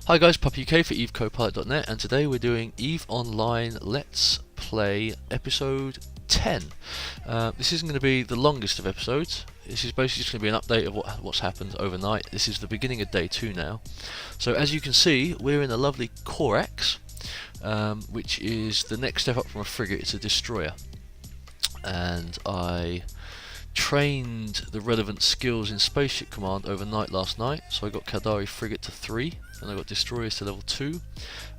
Hi guys, Puppy UK for EvECoPilot.net, and today we're doing EVE Online Let's Play episode 10. This isn't going to be the longest of episodes. This is basically just going to be an update of what's happened overnight. This is the beginning of day 2 now. So as you can see, we're in a lovely Corax, which is the next step up from a frigate. It's a destroyer. And I trained the relevant skills in Spaceship Command overnight last night, so I got Kadari Frigate to 3 and I got Destroyers to level 2,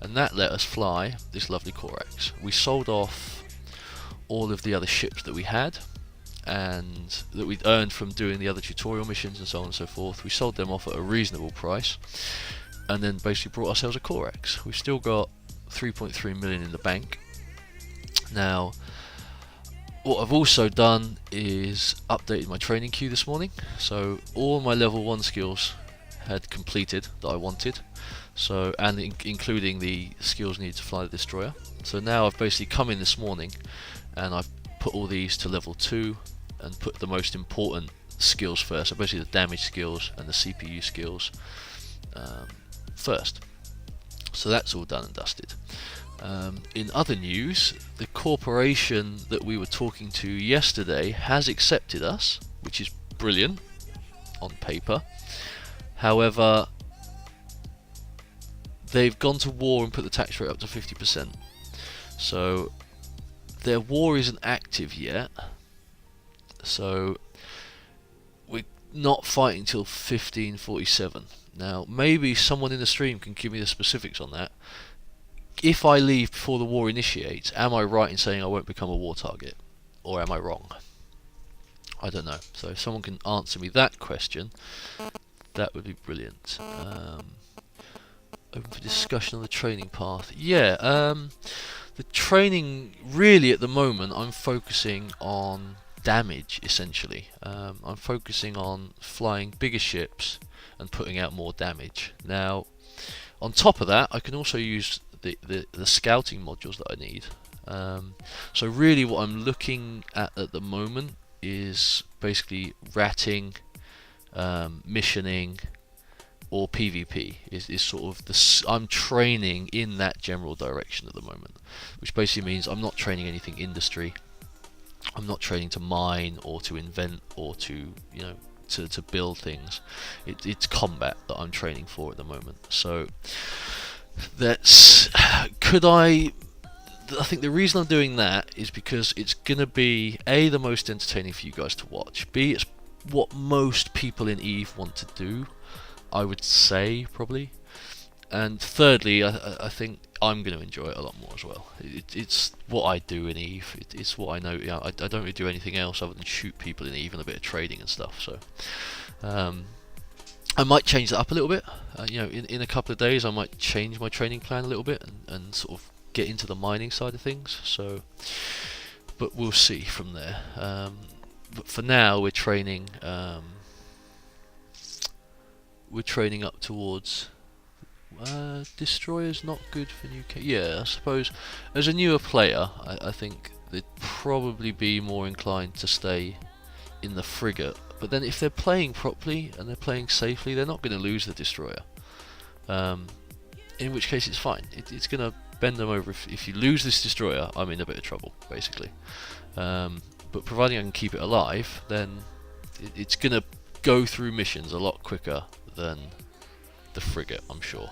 and that let us fly this lovely Corax. We sold off all of the other ships that we had and that we'd earned from doing the other tutorial missions and so on and so forth. We sold them off at a reasonable price and then basically brought ourselves a Corax. We've still got 3.3 million in the bank. Now what I've also done is updated my training queue this morning, so all my level 1 skills had completed that I wanted, so including the skills needed to fly the destroyer. So now I've basically come in this morning and I've put all these to level 2 and put the most important skills first, so basically the damage skills and the CPU skills first. So that's all done and dusted. In other news, the corporation that we were talking to yesterday has accepted us, which is brilliant on paper. However, they've gone to war and put the tax rate up to 50%. So their war isn't active yet. So we're not fighting till 1547. Now, maybe someone in the stream can give me the specifics on that. If I leave before the war initiates, am I right in saying I won't become a war target? Or am I wrong? I don't know. So if someone can answer me that question, that would be brilliant. Open for discussion on the training path. Yeah, the training, really at the moment, I'm focusing on damage, essentially. I'm focusing on flying bigger ships and putting out more damage. Now, on top of that, I can also use the scouting modules that I need. So really what I'm looking at the moment is basically ratting, missioning, or PvP is sort of I'm training in that general direction at the moment, which basically means I'm not training anything industry. I'm not training to mine or to invent or to to build things. It's combat that I'm training for at the moment. So that's I think the reason I'm doing that is because it's gonna be A, the most entertaining for you guys to watch, B, it's what most people in EVE want to do, I would say, probably, and thirdly, I think I'm going to enjoy it a lot more as well. It's what I do in EVE. It's what I know. I don't really do anything else other than shoot people in EVE and a bit of trading and stuff. So I might change that up a little bit. In a couple of days, I might change my training plan a little bit and sort of get into the mining side of things. So, but we'll see from there. But for now, we're training. We're training up towards. Destroyer's not good for new. Yeah, I suppose as a newer player, I think they'd probably be more inclined to stay in the frigate. But then if they're playing properly and they're playing safely, they're not going to lose the destroyer. In which case it's fine. It's going to bend them over. If you lose this destroyer, I'm in a bit of trouble, basically. But providing I can keep it alive, then it's going to go through missions a lot quicker than the frigate, I'm sure.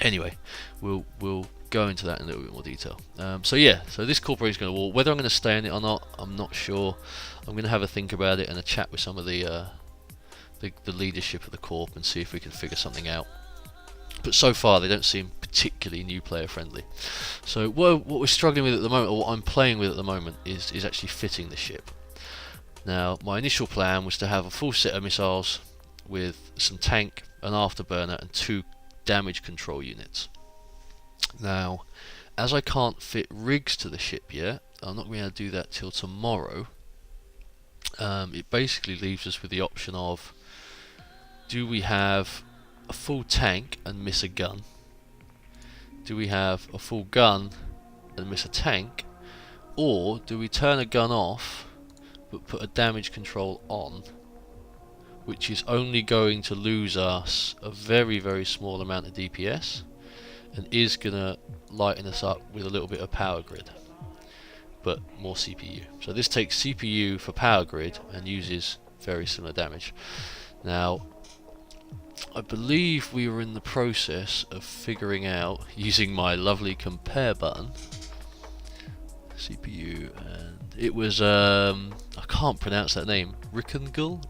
Anyway, we'll go into that in a little bit more detail. So this corporation is going to war. Whether I'm going to stay in it or not, I'm not sure. I'm going to have a think about it and a chat with some of the leadership of the corp and see if we can figure something out. But so far, they don't seem particularly new player friendly. So what we're struggling with at the moment, or what I'm playing with at the moment, is actually fitting the ship. Now, my initial plan was to have a full set of missiles with some tank, an afterburner, and 2 damage control units. Now, as I can't fit rigs to the ship yet, I'm not going to do that till tomorrow. It basically leaves us with the option of: do we have a full tank and miss a gun? Do we have a full gun and miss a tank? Or do we turn a gun off but put a damage control on which is only going to lose us a very, very small amount of DPS and is going to lighten us up with a little bit of power grid, but more CPU. So this takes CPU for power grid and uses very similar damage. Now, I believe we were in the process of figuring out, using my lovely compare button, CPU, and it was, I can't pronounce that name, Rickengul,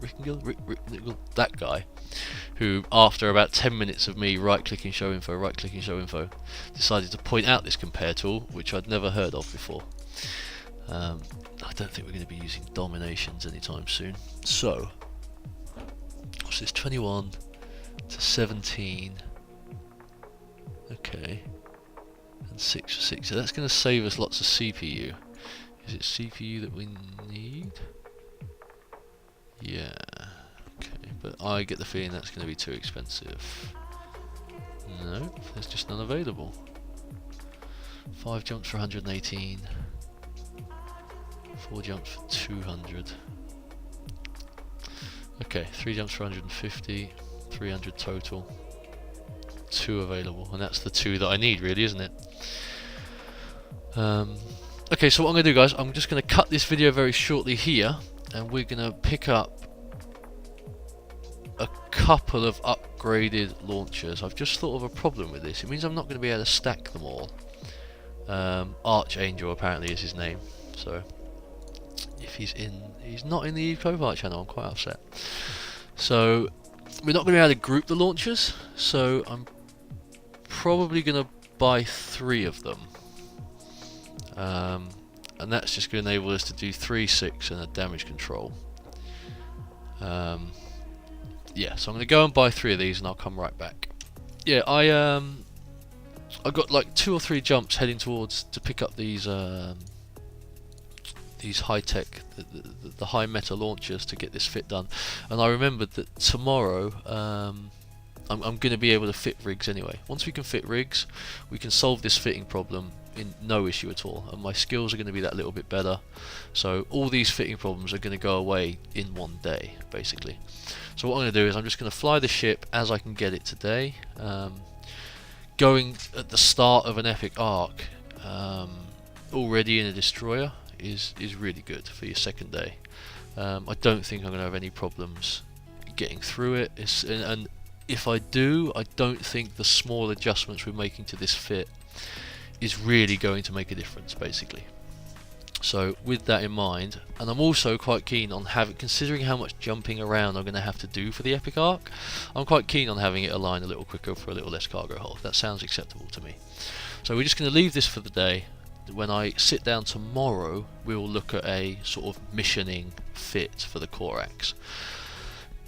that guy, who after about 10 minutes of me right-clicking show info, decided to point out this compare tool, which I'd never heard of before. I don't think we're going to be using dominations anytime soon. So, what's this, 21 to 17, okay, and 6 for 6, so that's going to save us lots of CPU. Is it CPU that we need? Yeah, okay, but I get the feeling that's going to be too expensive. No, there's just none available. 5 jumps for 118, 4 jumps for 200. Okay, 3 jumps for 150, 300 total, 2 available, and that's the 2 that I need, really, isn't it? Okay, so what I'm going to do, guys, I'm just going to cut this video very shortly here, and we're going to pick up a couple of upgraded launchers. I've just thought of a problem with this. It means I'm not going to be able to stack them all. Archangel apparently is his name, so if he's not in the EvECoPilot channel, I'm quite upset. So we're not going to be able to group the launchers, so I'm probably going to buy 3 of them, and that's just going to enable us to do 3, 6 and a damage control. Yeah, so I'm going to go and buy 3 of these and I'll come right back. Yeah, I got like 2 or 3 jumps heading towards to pick up these high-tech, the high meta launchers to get this fit done, and I remembered that tomorrow I'm going to be able to fit rigs anyway. Once we can fit rigs, we can solve this fitting problem in no issue at all, and my skills are going to be that little bit better, so all these fitting problems are going to go away in one day, basically. So what I'm going to do is I'm just going to fly the ship as I can get it today. Going at the start of an epic arc already in a destroyer is really good for your second day. I don't think I'm going to have any problems getting through it, and if I do, I don't think the small adjustments we're making to this fit is really going to make a difference, basically. So with that in mind, and I'm also quite keen on considering how much jumping around I'm going to have to do for the epic arc, I'm quite keen on having it align a little quicker for a little less cargo hold. That sounds acceptable to me. So we're just going to leave this for the day. When I sit down tomorrow, we'll look at a sort of missioning fit for the Corax,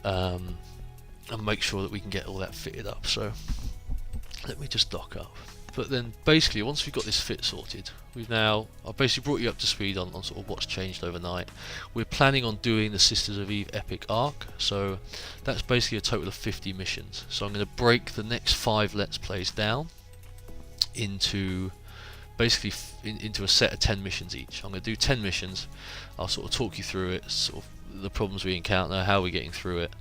and make sure that we can get all that fitted up. So let me just dock up. But then basically, once we've got this fit sorted, I've basically brought you up to speed on sort of what's changed overnight. We're planning on doing the Sisters of Eve epic arc, so that's basically a total of 50 missions. So I'm going to break the next 5 Let's Plays down into basically into a set of 10 missions each. I'm going to do 10 missions. I'll sort of talk you through it, sort of the problems we encounter, how we're getting through it,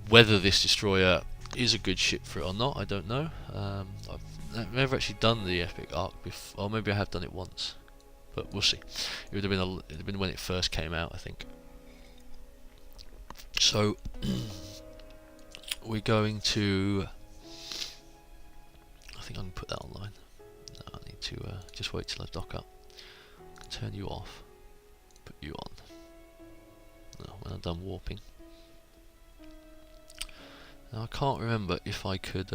whether this destroyer is a good ship for it or not, I don't know. I've never actually done the epic arc before, or maybe I have done it once, but we'll see. It would have been when it first came out, I think. So we're going to, I think I can put that online. No, I need to just wait till I dock up. Turn you off, put you on. No, when I'm done warping. Now I can't remember if I could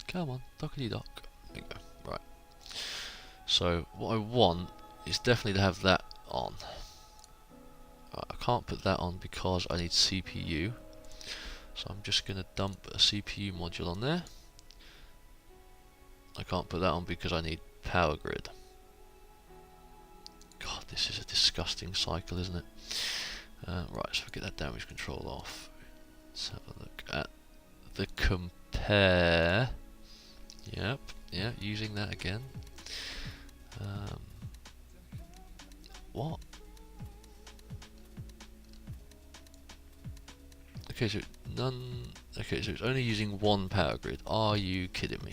come on, dockety dock. There you go. Right. So what I want is definitely to have that on. I can't put that on because I need CPU. So I'm just going to dump a CPU module on there. I can't put that on because I need power grid. God, this is a disgusting cycle, isn't it? Right, so get that damage control off. Let's have a look at the compare. Yep, yeah, using that again. What? Okay, so none. Okay, so it's only using one power grid. Are you kidding me?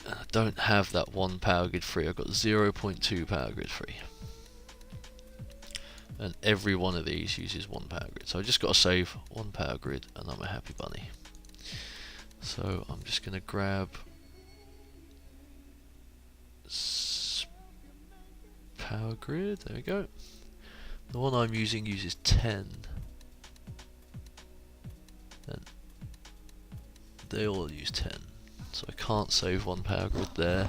I don't have that one power grid free. I've got 0.2 power grid free. And every one of these uses one power grid. So I just got to save one power grid and I'm a happy bunny. So I'm just going to grab power grid. There we go. The one I'm using uses 10. And they all use 10. So I can't save one power grid there.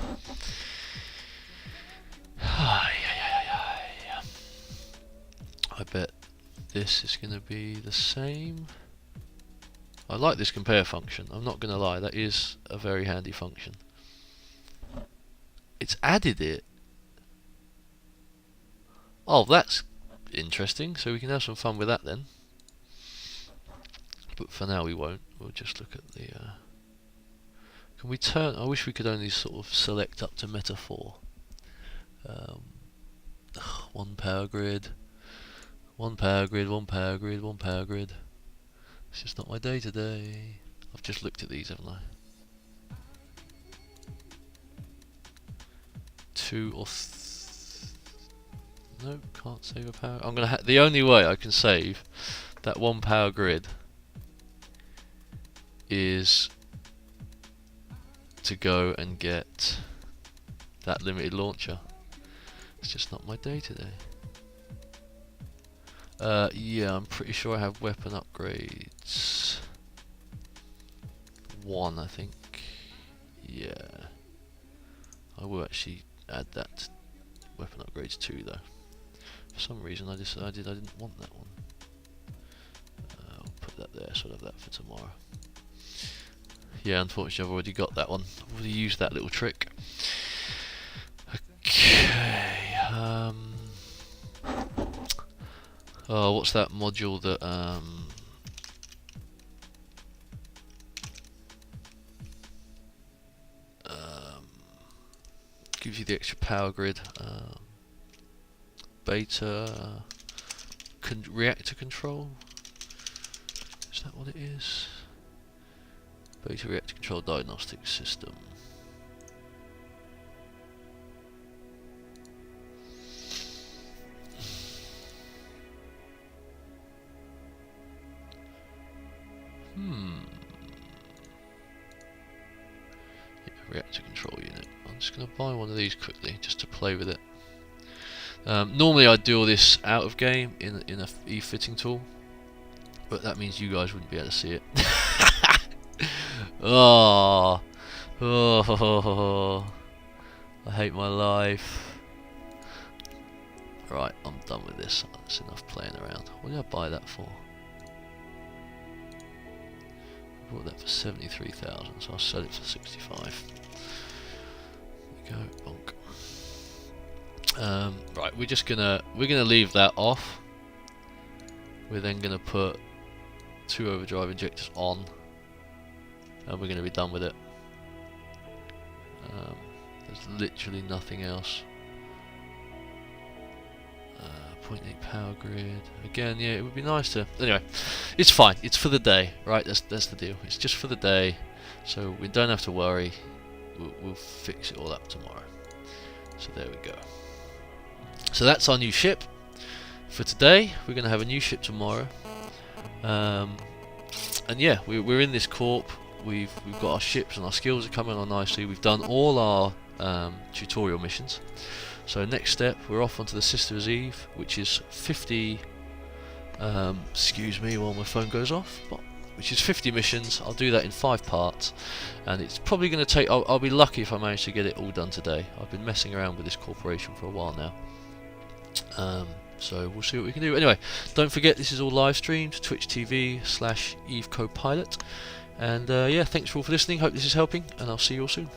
I bet this is going to be the same. I like this compare function, I'm not going to lie, that is a very handy function. It's added it. Oh, that's interesting, so we can have some fun with that then. But for now we won't, we'll just look at the... Can we turn... I wish we could only sort of select up to meta 4. One power grid. One power grid, one power grid, one power grid. It's just not my day today. I've just looked at these, haven't I? 2 or... No, can't save a power... I'm gonna the only way I can save that one power grid is to go and get that limited launcher. It's just not my day today. Yeah, I'm pretty sure I have weapon upgrades. 1, I think. Yeah. I will actually add that to weapon upgrades 2 though. For some reason I decided I didn't want that one. I'll put that there, so I'll have that for tomorrow. Yeah, unfortunately I've already got that one. I've already used that little trick. Okay, oh, what's that module that gives you the extra power grid? Beta reactor control? Is that what it is? Beta reactor control diagnostic system. Yeah, reactor control unit. I'm just going to buy one of these quickly, just to play with it. Normally I'd do all this out of game in a EvE fitting tool, but that means you guys wouldn't be able to see it. Oh, I hate my life. Right, I'm done with this. That's enough playing around. What did I buy that for? I bought that for 73,000, so I'll sell it for 65. There we go, bonk. Right, we're gonna leave that off. We're then gonna put 2 overdrive injectors on, and we're gonna be done with it. There's literally nothing else. 0.8 power grid. Again, yeah, it would be nice to... Anyway, it's fine. It's for the day, right? That's the deal. It's just for the day, so we don't have to worry. We'll fix it all up tomorrow. So there we go. So that's our new ship for today. We're going to have a new ship tomorrow. And yeah, we're in this corp. We've got our ships and our skills are coming on nicely. We've done all our tutorial missions. So next step, we're off onto the Sisters EvE, which is 50. Excuse me while my phone goes off. Which is 50 missions. I'll do that in 5 parts, and it's probably going to take... I'll be lucky if I manage to get it all done today. I've been messing around with this corporation for a while now. So we'll see what we can do. Anyway, don't forget this is all live streamed, Twitch TV/EvECoPilot. And yeah, thanks for all for listening. Hope this is helping, and I'll see you all soon.